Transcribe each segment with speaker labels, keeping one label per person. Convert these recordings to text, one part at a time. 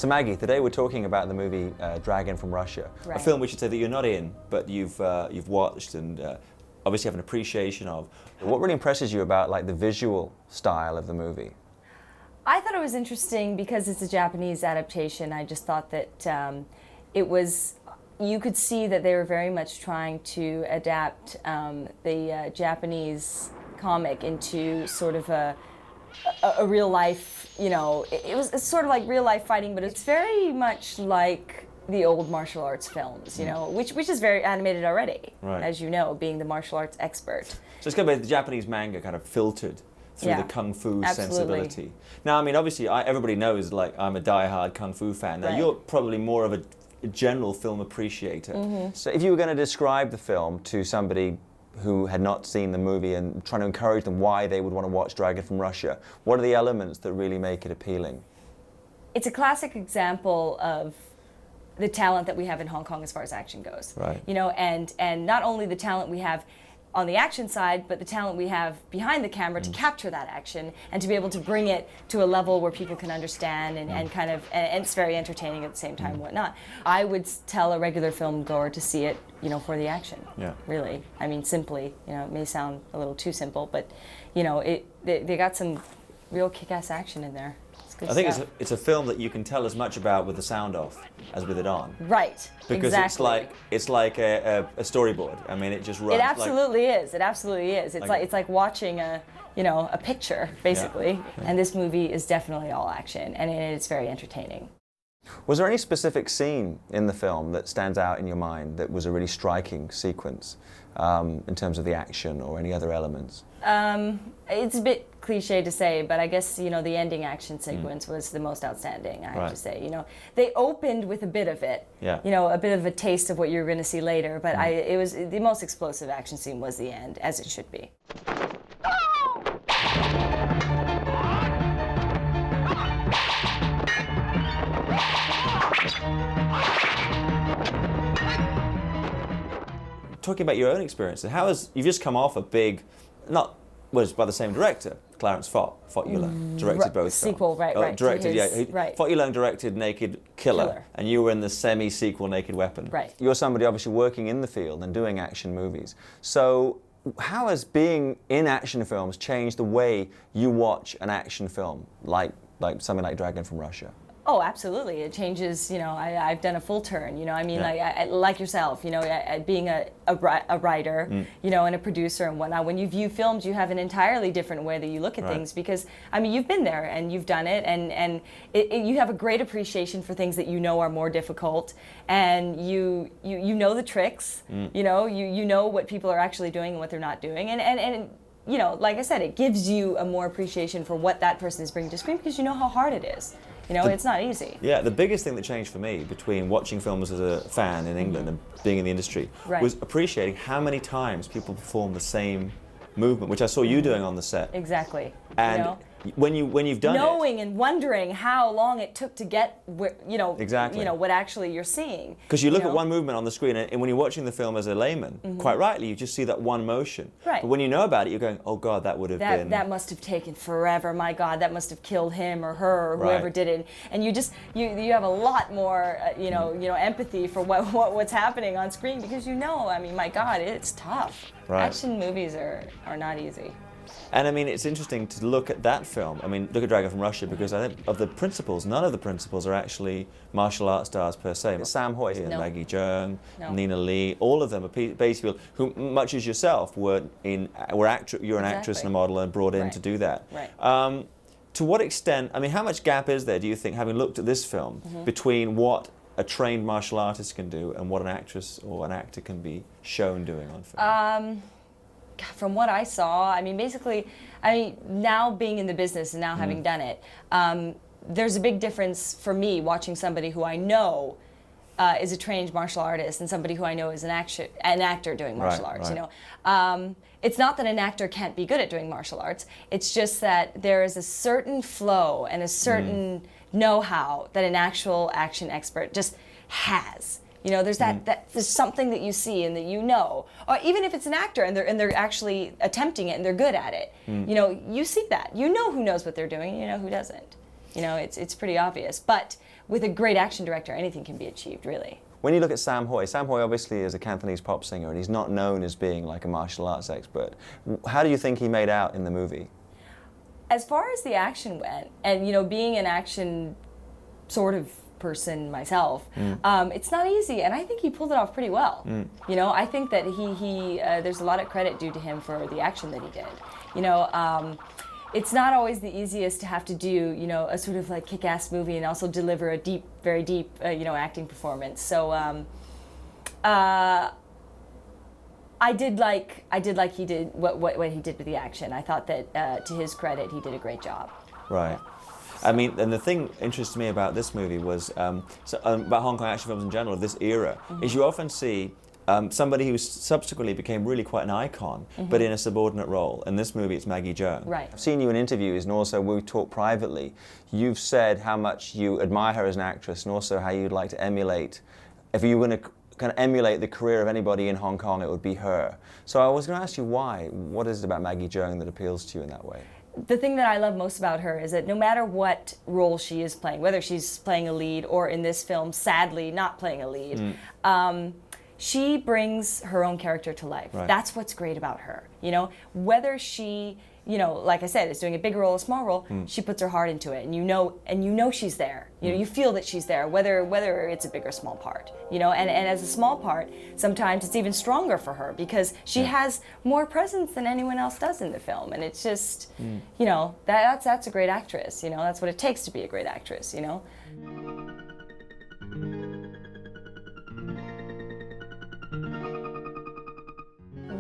Speaker 1: So Maggie, today we're talking about the movie Dragon from Russia,
Speaker 2: Right.
Speaker 1: a film we should say that you're not in, but you've watched and obviously have an appreciation of. What really impresses you about like the visual style of the movie?
Speaker 2: I thought it was interesting because it's a Japanese adaptation. I just thought that it was, you could see that they were very much trying to adapt the Japanese comic into sort of a real life, you know, it's sort of like real life fighting, but it's very much like the old martial arts films, you know, which is very animated already,
Speaker 1: Right.
Speaker 2: as you know, being the martial arts expert.
Speaker 1: So it's kind of the Japanese manga kind of filtered through
Speaker 2: Yeah,
Speaker 1: the kung fu
Speaker 2: absolutely.
Speaker 1: sensibility. Now, I mean, obviously, everybody knows like I'm a die-hard kung fu fan. Now,
Speaker 2: Right.
Speaker 1: you're probably more of a general film appreciator.
Speaker 2: Mm-hmm.
Speaker 1: So if you were going to describe the film to somebody who had not seen the movie and trying to encourage them why they would want to watch Dragon from Russia, what are the elements that really make it appealing?
Speaker 2: It's a classic example of the talent that we have in Hong Kong as far as action goes.
Speaker 1: Right.
Speaker 2: You know, and not only the talent we have on the action side, but the talent we have behind the camera to capture that action and to be able to bring it to a level where people can understand and kind of, and it's very entertaining at the same time and whatnot. I would tell a regular film goer to see it, you know, for the action.
Speaker 1: Yeah.
Speaker 2: Really. I mean, simply, you know, it may sound a little too simple, but, you know, they got some real kick-ass action in there. It's good
Speaker 1: I think
Speaker 2: stuff.
Speaker 1: it's a film that you can tell as much about with the sound off as with it on.
Speaker 2: Right.
Speaker 1: Because
Speaker 2: exactly.
Speaker 1: it's like a storyboard. I mean, it just runs.
Speaker 2: It absolutely is. It absolutely is. It's like watching a picture basically.
Speaker 1: Yeah.
Speaker 2: And this movie is definitely all action, and it's very entertaining.
Speaker 1: Was there any specific scene in the film that stands out in your mind that was a really striking sequence in terms of the action or any other elements?
Speaker 2: It's a bit cliche to say, but I guess, you know, the ending action sequence was the most outstanding, I have
Speaker 1: Right.
Speaker 2: to say. You know, they opened with a bit of it,
Speaker 1: Yeah.
Speaker 2: you know, a bit of a taste of what you're going to see later, but it was the most explosive action scene was the end, as it should be.
Speaker 1: Talking about your own experiences, you've just come off a big, was by the same director, Clarence Fott Yulang, directed both
Speaker 2: sequel,
Speaker 1: films.
Speaker 2: right, to
Speaker 1: Directed,
Speaker 2: his- right.
Speaker 1: Fott Yulang directed Naked Killer, and you were in the semi-sequel Naked Weapon.
Speaker 2: Right.
Speaker 1: You're somebody obviously working in the field and doing action movies. So how has being in action films changed the way you watch an action film, like something like Dragon from Russia?
Speaker 2: Oh, absolutely. It changes, you know, I've done a full turn, you know, I mean,
Speaker 1: Yeah.
Speaker 2: like yourself, you know, being a writer, you know, and a producer and whatnot, when you view films, you have an entirely different way that you look at
Speaker 1: Right.
Speaker 2: things because, I mean, you've been there and you've done it and you have a great appreciation for things that you know are more difficult and you know the tricks, you know what people are actually doing and what they're not doing and you know, like I said, it gives you a more appreciation for what that person is bringing to screen because you know how hard it is. You know, it's not easy.
Speaker 1: Yeah, the biggest thing that changed for me between watching films as a fan in England and being in the industry
Speaker 2: Right.
Speaker 1: was appreciating how many times people perform the same movement, which I saw you doing on the set.
Speaker 2: Exactly.
Speaker 1: And
Speaker 2: you know?
Speaker 1: when you've done
Speaker 2: knowing and wondering how long it took to get where,
Speaker 1: Exactly.
Speaker 2: you know what actually you're seeing.
Speaker 1: because you look
Speaker 2: know?
Speaker 1: at one movement on the screen, and when you're watching the film as a layman, quite rightly, you just see that one motion.
Speaker 2: Right.
Speaker 1: But when you know about it, you're going, oh God, that would have been...
Speaker 2: That must have taken forever. My God, that must have killed him or her or whoever
Speaker 1: Right.
Speaker 2: did it. And you just you have a lot more empathy for what's happening on screen because you know, I mean, my God, it's tough.
Speaker 1: Right.
Speaker 2: Action movies are not easy.
Speaker 1: And I mean, it's interesting to look at that film. I mean, look at Dragon from Russia, because I think of the principals, none of the principals are actually martial arts stars per se. Sam Hoy and
Speaker 2: No.
Speaker 1: Maggie Cheung,
Speaker 2: No.
Speaker 1: Nina Lee, all of them are basically who, much as yourself, you're an actress
Speaker 2: Exactly.
Speaker 1: and a model and brought in
Speaker 2: Right.
Speaker 1: to do that.
Speaker 2: Right.
Speaker 1: To what extent? I mean, how much gap is there, do you think, having looked at this film, between what a trained martial artist can do and what an actress or an actor can be shown doing on film?
Speaker 2: From what I saw, I mean, basically, now being in the business and now having done it, there's a big difference for me watching somebody who I know is a trained martial artist and somebody who I know is an actor doing martial arts.
Speaker 1: Right.
Speaker 2: You know, it's not that an actor can't be good at doing martial arts. It's just that there is a certain flow and a certain know-how that an actual action expert just has. You know, there's there's something that you see and that you know, or even if it's an actor and they're actually attempting it and they're good at it. You know, you see that. You know who knows what they're doing. You know who doesn't. You know, it's pretty obvious. But with a great action director, anything can be achieved, really.
Speaker 1: When you look at Sam Hoy obviously is a Cantonese pop singer, and he's not known as being like a martial arts expert. How do you think he made out in the movie?
Speaker 2: As far as the action went, and you know, being an action sort of person myself, it's not easy, and I think he pulled it off pretty well. You know, I think that he there's a lot of credit due to him for the action that he did. You know, it's not always the easiest to have to do, you know, a sort of like kick-ass movie and also deliver a deep, very deep, you know, acting performance. So I did like he did what he did with the action. I thought that to his credit, he did a great job.
Speaker 1: Right. I mean, and the thing interested me about this movie was, about Hong Kong action films in general, of this era, is you often see somebody who subsequently became really quite an icon, but in a subordinate role. In this movie, it's Maggie Cheung.
Speaker 2: Right.
Speaker 1: I've seen you in interviews, and also we talked privately. You've said how much you admire her as an actress, and also how you'd like to emulate, if you were going to kind of emulate the career of anybody in Hong Kong, it would be her. So I was going to ask you why. What is it about Maggie Cheung that appeals to you in that way?
Speaker 2: The thing that I love most about her is that no matter what role she is playing, whether she's playing a lead or in this film, sadly, not playing a lead, she brings her own character to life.
Speaker 1: Right.
Speaker 2: That's what's great about her. You know, whether she, you know, like I said, is doing a big role, a small role, she puts her heart into it, and you know she's there. You know, you feel that she's there, whether it's a big or small part. You know, and as a small part, sometimes it's even stronger for her because she has more presence than anyone else does in the film, and it's just, you know, that's a great actress. You know, that's what it takes to be a great actress. You know.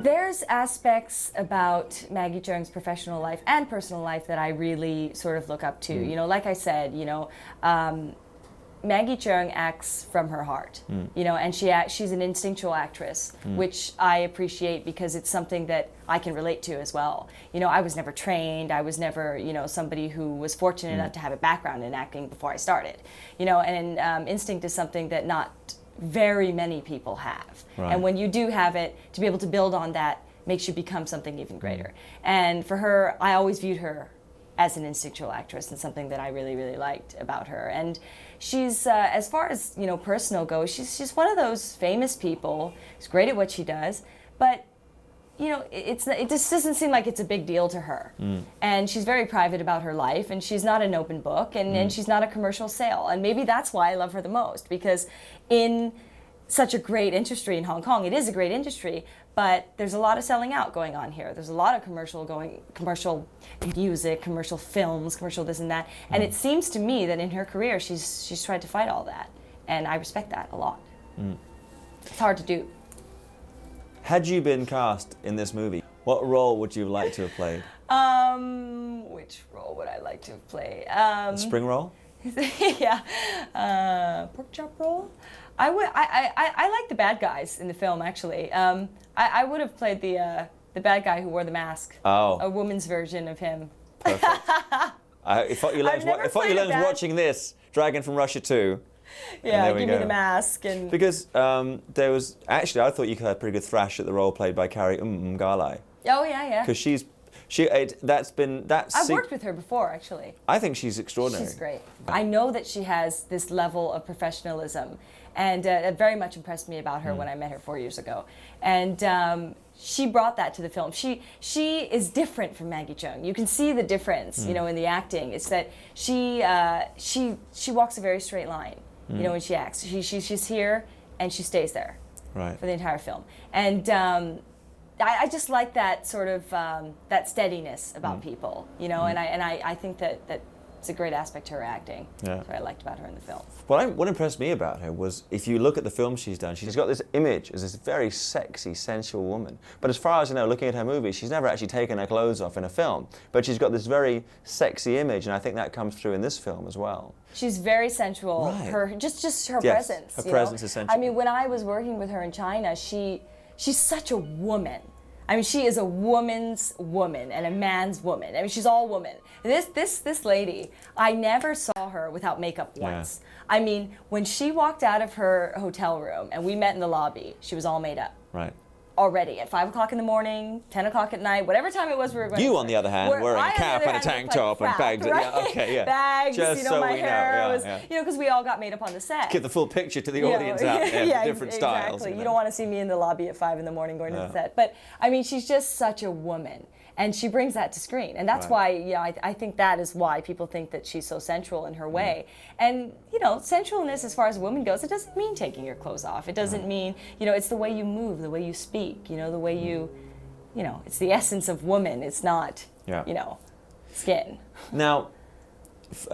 Speaker 2: There's aspects about Maggie Cheung's professional life and personal life that I really sort of look up to. You know, like I said, you know, Maggie Cheung acts from her heart. You know, and she's an instinctual actress, which I appreciate because it's something that I can relate to as well. You know, I was never trained. I was never, you know, somebody who was fortunate enough to have a background in acting before I started. You know, and instinct is something that not very many people have.
Speaker 1: Right.
Speaker 2: And when you do have it, to be able to build on that makes you become something even greater. And for her, I always viewed her as an instinctual actress, and something that I really, really liked about her. And she's, as far as, you know, personal goes, she's one of those famous people. She's great at what she does, but you know, it just doesn't seem like it's a big deal to her. And she's very private about her life, and she's not an open book, and she's not a commercial sale. And maybe that's why I love her the most, because in such a great industry in Hong Kong, it is a great industry, but there's a lot of selling out going on here. There's a lot of commercial music, commercial films, commercial this and that. And it seems to me that in her career, she's tried to fight all that. And I respect that a lot. It's hard to do.
Speaker 1: Had you been cast in this movie, what role would you like to have played?
Speaker 2: Which role would I like to have played?
Speaker 1: Spring roll?
Speaker 2: Yeah, pork chop role. I like the bad guys in the film, actually. I would have played the bad guy who wore the mask.
Speaker 1: Oh.
Speaker 2: A woman's version of him.
Speaker 1: Perfect. I thought you learned watching this, Dragon from Russia 2.
Speaker 2: Yeah, give me the mask. And
Speaker 1: because there was, actually, I thought you had a pretty good thrash at the role played by Carrie Mgalai.
Speaker 2: Oh, yeah, yeah.
Speaker 1: Because I've
Speaker 2: worked with her before, actually.
Speaker 1: I think she's extraordinary.
Speaker 2: She's great. I know that she has this level of professionalism, and it very much impressed me about her when I met her 4 years ago. And she brought that to the film. She is different from Maggie Cheung. You can see the difference, you know, in the acting. It's that she walks a very straight line, you know, when she acts. She's here and she stays there,
Speaker 1: right,
Speaker 2: for the entire film. And I just like that sort of that steadiness about people, you know, and I think that it's a great aspect to her acting.
Speaker 1: Yeah.
Speaker 2: That's what I liked about her in the film.
Speaker 1: What impressed me about her was, if you look at the films she's done, she's got this image as this very sexy, sensual woman. But as far as I know, looking at her movies, she's never actually taken her clothes off in a film. But she's got this very sexy image, and I think that comes through in this film as well.
Speaker 2: She's very sensual.
Speaker 1: Right.
Speaker 2: Her just her
Speaker 1: Yes,
Speaker 2: presence.
Speaker 1: her
Speaker 2: you
Speaker 1: presence
Speaker 2: know?
Speaker 1: is sensual.
Speaker 2: I mean, when I was working with her in China, she's such a woman. I mean, she is a woman's woman and a man's woman. I mean, she's all woman. This lady, I never saw her without makeup once. Yeah. I mean, when she walked out of her hotel room and we met in the lobby, she was all made up.
Speaker 1: Right.
Speaker 2: already at 5 o'clock in the morning, 10 o'clock at night, whatever time it was we were going.
Speaker 1: You, on the other hand, wearing a cap and a tank top and bags.
Speaker 2: Right?
Speaker 1: Yeah, okay, yeah.
Speaker 2: Bags,
Speaker 1: Just so
Speaker 2: my
Speaker 1: we know.
Speaker 2: hair was,
Speaker 1: Yeah.
Speaker 2: because we all got made up on the set.
Speaker 1: Give the full picture to the audience out there,
Speaker 2: yeah,
Speaker 1: different
Speaker 2: exactly.
Speaker 1: styles.
Speaker 2: You don't want to see me in the lobby at 5 in the morning going to the set. But I mean, she's just such a woman. And she brings that to screen. And that's why, I think that is why people think that she's so sensual in her way. And, sensualness as far as a woman goes, it doesn't mean taking your clothes off. It doesn't mean, it's the way you move, the way you speak, the way you, it's the essence of woman. It's not, skin.
Speaker 1: Now,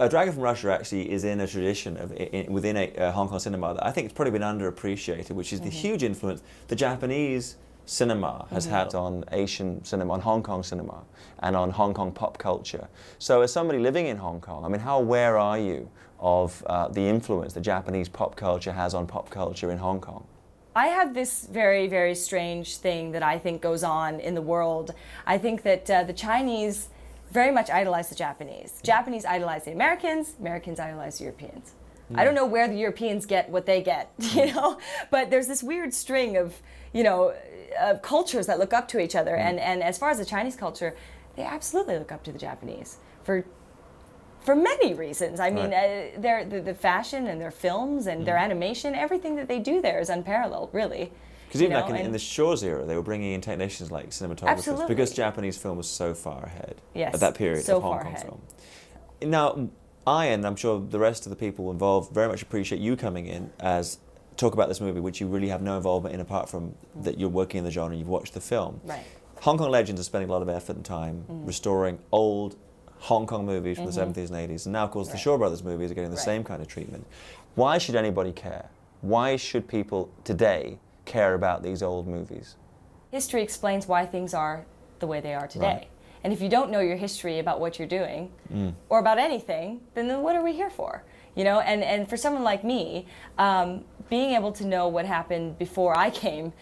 Speaker 1: Dragon from Russia actually is in a tradition within a Hong Kong cinema that I think it's probably been underappreciated, which is the huge influence the Japanese cinema has had on Asian cinema, on Hong Kong cinema, and on Hong Kong pop culture. So as somebody living in Hong Kong, I mean, how aware are you of the influence that Japanese pop culture has on pop culture in Hong Kong?
Speaker 2: I have this very, very strange thing that I think goes on in the world. I think that the Chinese very much idolize the Japanese. Japanese idolize the Americans, Americans idolize the Europeans. I don't know where the Europeans get what they get, but there's this weird string of, cultures that look up to each other. And as far as the Chinese culture, they absolutely look up to the Japanese for many reasons. I mean, the fashion and their films and their animation, everything that they do there is unparalleled, really.
Speaker 1: Because even in the Shaw's era, they were bringing in technicians like cinematographers.
Speaker 2: Absolutely.
Speaker 1: Because Japanese film was so far ahead at that period
Speaker 2: so
Speaker 1: of Hong
Speaker 2: far
Speaker 1: Kong
Speaker 2: ahead.
Speaker 1: film. Now, and I'm sure the rest of the people involved very much appreciate you coming in as talk about this movie, which you really have no involvement in apart from that you're working in the genre, you've watched the film.
Speaker 2: Right.
Speaker 1: Hong Kong Legends are spending a lot of effort and time restoring old Hong Kong movies from the 70s and 80s. And now, of course, the Shaw Brothers movies are getting the same kind of treatment. Why should anybody care? Why should people today care about these old movies? History
Speaker 2: explains why things are the way they are today. Right. And if you don't know your history about what you're doing or about anything, then what are we here for? And for someone like me, being able to know what happened before I came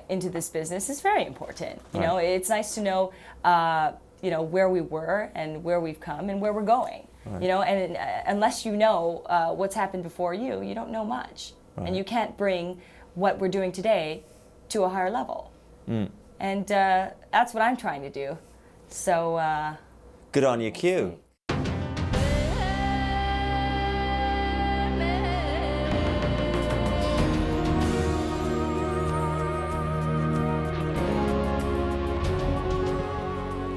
Speaker 2: into this business is very important. You know, it's nice to know, where we were and where we've come and where we're going. Right. And unless you know what's happened before you, you don't know much. Right. And you can't bring what we're doing today to a higher level. And that's what I'm trying to do. So
Speaker 1: good on you, Q.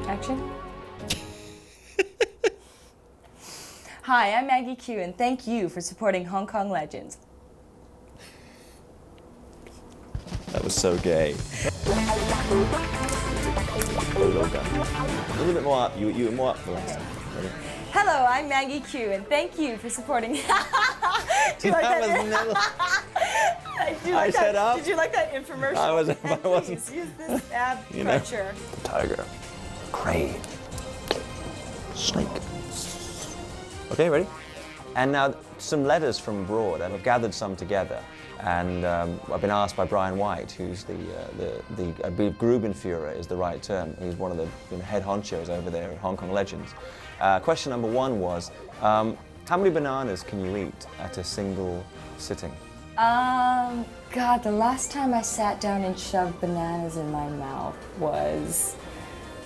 Speaker 2: Action. Hi, I'm Maggie Q, and thank you for supporting Hong Kong Legends.
Speaker 1: That was so gay. Logan. A little bit more up. You were more up the last time. Ready?
Speaker 2: Hello, I'm Maggie Q, and thank you for supporting. Do you like that?
Speaker 1: I said up.
Speaker 2: Did you like that infomercial?
Speaker 1: I wasn't.
Speaker 2: Please use this ab cruncher.
Speaker 1: Tiger. Crane. Snake. Okay, ready? And now some letters from abroad, and I've gathered some together. And I've been asked by Brian White, who's I believe Grubenführer is the right term. He's one of the head honchos over there at Hong Kong Legends. Question number one was, how many bananas can you eat at a single sitting?
Speaker 2: God, the last time I sat down and shoved bananas in my mouth was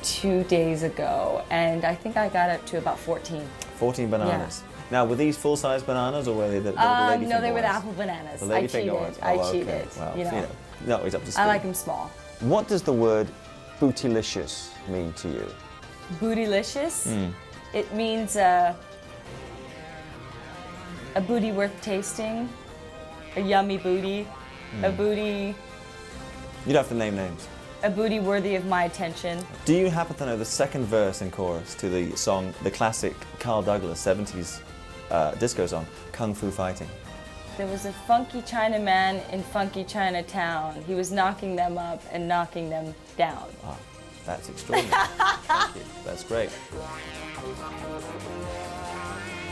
Speaker 2: 2 days ago, and I think I got up to about 14.
Speaker 1: 14 bananas. Yeah. Now, were these full-size bananas, or were they the lady
Speaker 2: no, they were the apple bananas.
Speaker 1: The lady finger ones.
Speaker 2: I cheated.
Speaker 1: Well, no, he's up to speed.
Speaker 2: I like them small.
Speaker 1: What does the word bootylicious mean to you?
Speaker 2: Bootylicious? It means a booty worth tasting, a yummy booty, a booty...
Speaker 1: You'd have to name names.
Speaker 2: A booty worthy of my attention.
Speaker 1: Do you happen to know the second verse and chorus to the song, the classic Carl Douglas 70s disco song, Kung Fu Fighting?
Speaker 2: There was a funky Chinaman in funky Chinatown. He was knocking them up and knocking them down.
Speaker 1: Ah, that's extraordinary. Thank you. That's great.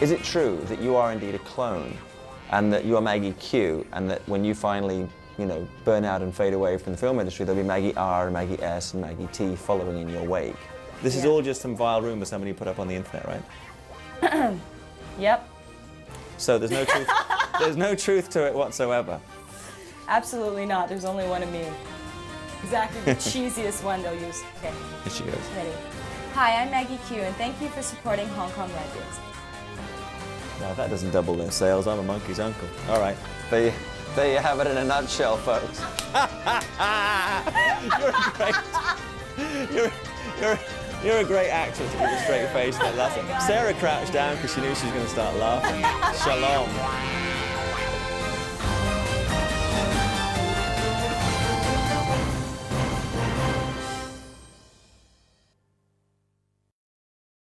Speaker 1: Is it true that you are indeed a clone, and that you are Maggie Q, and that when you finally burn out and fade away from the film industry, there'll be Maggie R, and Maggie S, and Maggie T following in your wake? This is all just some vile rumor somebody put up on the internet, right?
Speaker 2: Yep.
Speaker 1: So there's no truth. There's no truth to it whatsoever.
Speaker 2: Absolutely not. There's only one of me. exactly the cheesiest one they'll use. Okay,
Speaker 1: Here she goes.
Speaker 2: ready. Hi, I'm Maggie Q, and thank you for supporting Hong Kong Legends.
Speaker 1: Now that doesn't double their sales. I'm a monkey's uncle. All right, there you have it in a nutshell, folks. You're a great actress to keep a straight face like that. Sarah crouched down because she knew she was going to start laughing. Shalom.